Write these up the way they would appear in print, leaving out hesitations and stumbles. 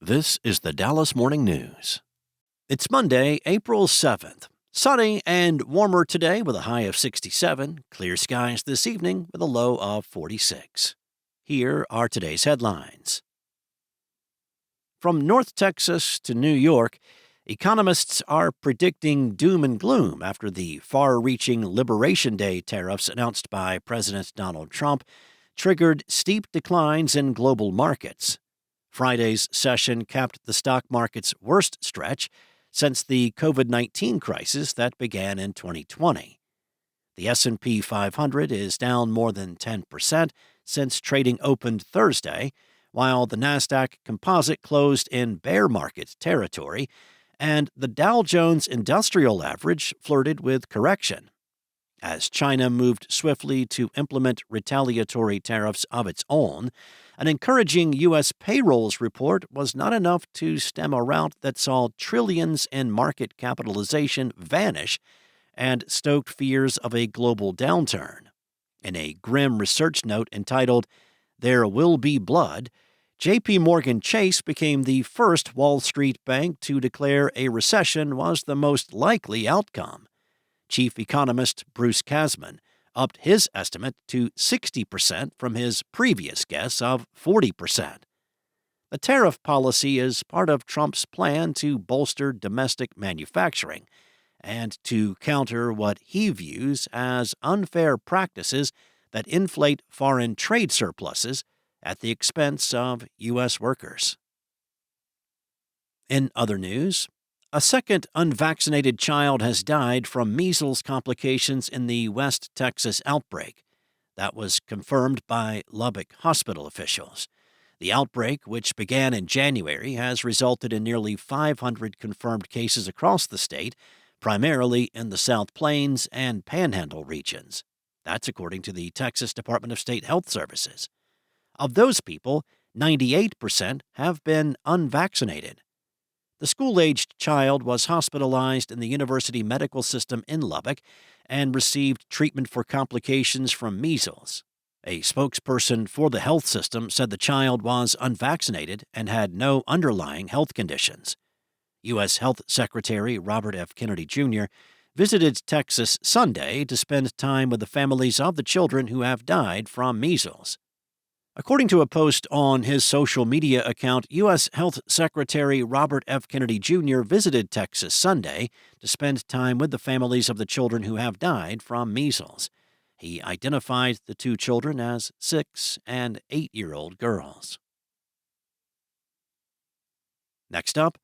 This is the Dallas Morning News. It's Monday, April 7th. Sunny and warmer today with a high of 67. Clear skies this evening with a low of 46. Here are today's headlines. From North Texas to New York, economists are predicting doom and gloom after the far-reaching Liberation Day tariffs announced by President Donald Trump triggered steep declines in global markets. Friday's session capped the stock market's worst stretch since the COVID-19 crisis that began in 2020. The S&P 500 is down more than 10% since trading opened Thursday, while the Nasdaq Composite closed in bear market territory, and the Dow Jones Industrial Average flirted with correction. As China moved swiftly to implement retaliatory tariffs of its own, an encouraging U.S. payrolls report was not enough to stem a rout that saw trillions in market capitalization vanish and stoked fears of a global downturn. In a grim research note entitled, "There Will Be Blood," J.P. Morgan Chase became the first Wall Street bank to declare a recession was the most likely outcome. Chief economist Bruce Kasman upped his estimate to 60% from his previous guess of 40%. The tariff policy is part of Trump's plan to bolster domestic manufacturing and to counter what he views as unfair practices that inflate foreign trade surpluses at the expense of U.S. workers. In other news, a second unvaccinated child has died from measles complications in the West Texas outbreak. That was confirmed by Lubbock hospital officials. The outbreak, which began in January, has resulted in nearly 500 confirmed cases across the state, primarily in the South Plains and Panhandle regions. That's according to the Texas Department of State Health Services. Of those people, 98% have been unvaccinated. The school-aged child was hospitalized in the University Medical System in Lubbock and received treatment for complications from measles. A spokesperson for the health system said the child was unvaccinated and had no underlying health conditions. U.S. Health Secretary Robert F. Kennedy Jr. visited Texas Sunday to spend time with the families of the children who have died from measles. According to a post on his social media account, U.S. Health Secretary Robert F. Kennedy Jr. visited Texas Sunday to spend time with the families of the children who have died from measles. He identified the two children as 6- and 8-year-old girls. Next up,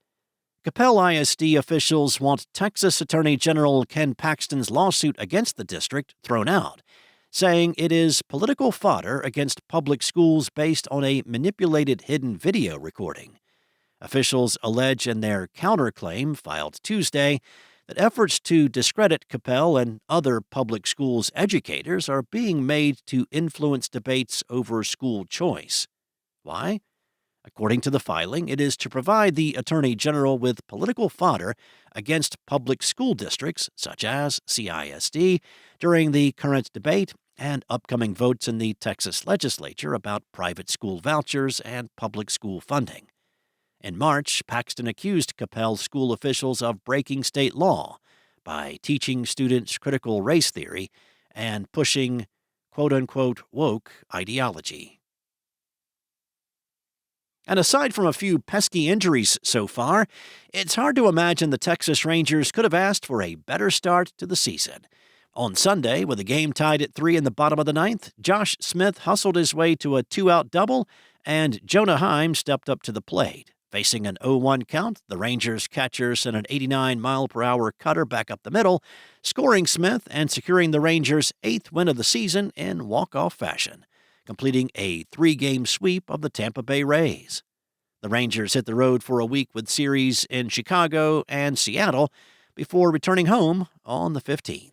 Coppell ISD officials want Texas Attorney General Ken Paxton's lawsuit against the district thrown out, saying it is political fodder against public schools based on a manipulated hidden video recording. Officials allege in their counterclaim filed Tuesday that efforts to discredit Coppell and other public schools' educators are being made to influence debates over school choice. Why? According to the filing, it is to provide the Attorney General with political fodder against public school districts, such as CISD, during the current debate and upcoming votes in the Texas legislature about private school vouchers and public school funding. In March, Paxton accused Coppell school officials of breaking state law by teaching students critical race theory and pushing quote-unquote woke ideology. And aside from a few pesky injuries so far, it's hard to imagine the Texas Rangers could have asked for a better start to the season. On Sunday, with the game tied at 3 in the bottom of the ninth, Josh Smith hustled his way to a 2-out double, and Jonah Heim stepped up to the plate. Facing an 0-1 count, the Rangers catcher sent an 89-mile-per-hour cutter back up the middle, scoring Smith and securing the Rangers' 8th win of the season in walk-off fashion, completing a 3-game sweep of the Tampa Bay Rays. The Rangers hit the road for a week with series in Chicago and Seattle before returning home on the 15th.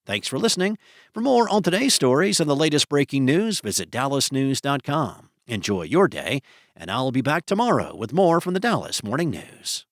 Thanks for listening. For more on today's stories and the latest breaking news, visit dallasnews.com. Enjoy your day, and I'll be back tomorrow with more from the Dallas Morning News.